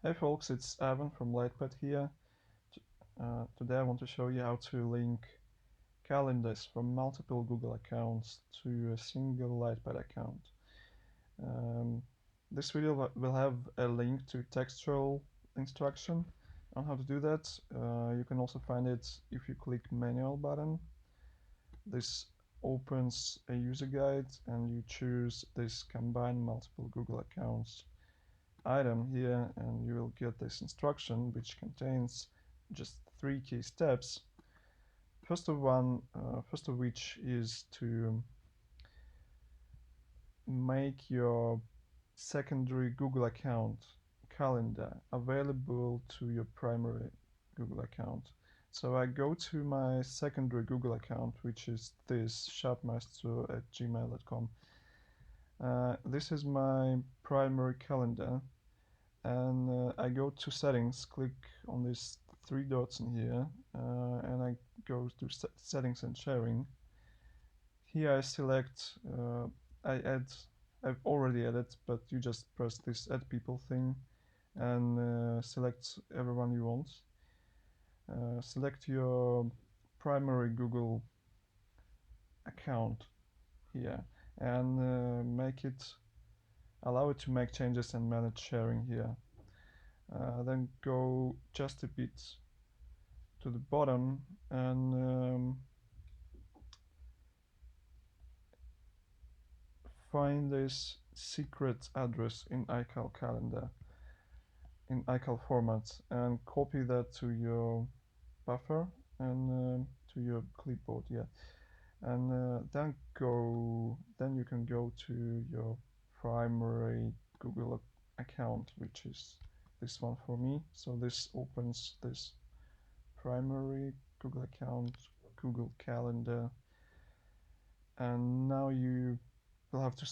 Hey folks, it's Evan from Lightpad here. Today I want to show you how to link calendars from multiple Google accounts to a single Lightpad account. Um, this video will have a link to textual instruction on how to do that. You can also find it if you click manual button. This opens a user guide and you choose this combine multiple Google accounts item here, and you will get this instruction which contains just 3 key steps. First of which is to make your secondary Google account calendar available to your primary Google account. So I go to my secondary Google account, which is this sharpmaster@gmail.com. This is my primary calendar, and I go to settings, click on these 3 dots in here, and I go to settings and sharing. Here I select, I've already added, but you just press this add people thing and select everyone you want. Select your primary Google account here and allow it to make changes and manage sharing here. Then go just a bit to the bottom and find this secret address in iCal calendar in iCal format and copy that to your buffer and to your clipboard, and then you can go to your primary Google account, which is this one for me. So this opens this primary Google account, Google Calendar, and now you will have to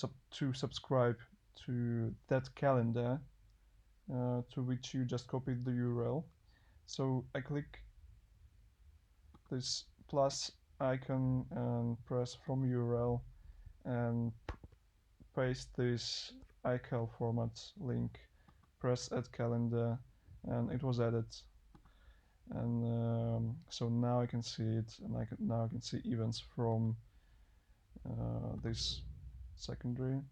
subscribe to that calendar to which you just copied the URL. So I click this plus icon and press from URL and paste this iCal format link, press add calendar, and it was added. And so now I can see it, and now I can see events from this secondary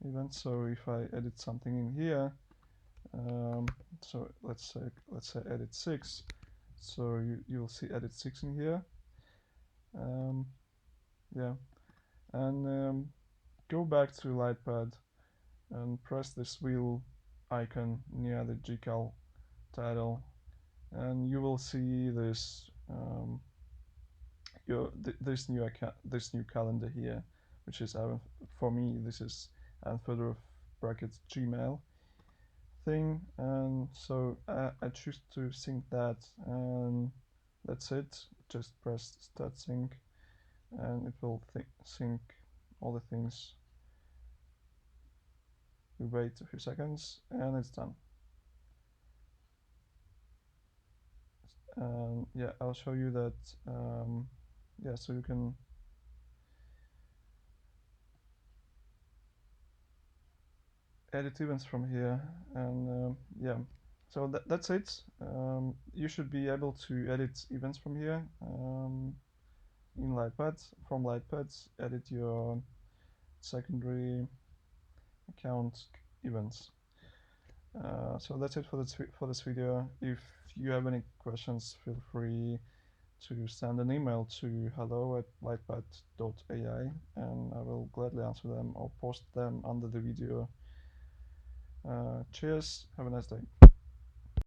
event. So if I edit something in here, so let's say edit 6, so you'll see edit 6 in here. Yeah, and go back to Lightpad and press this wheel icon near the gcal title, and you will see this this new calendar here, which is for me this is further brackets Gmail thing, and so I choose to sync that, and that's it. Just press start sync and it will sync all the things. We wait a few seconds and it's done. Yeah, I'll show you that. Yeah, so you can edit events from here, and yeah, so that's it. You should be able to edit events from here in Lightpad. From Lightpad, edit your secondary account events. So that's it for this video. If you have any questions, feel free to send an email to hello@lightpad.ai, and I will gladly answer them or post them under the video. Cheers, have a nice day.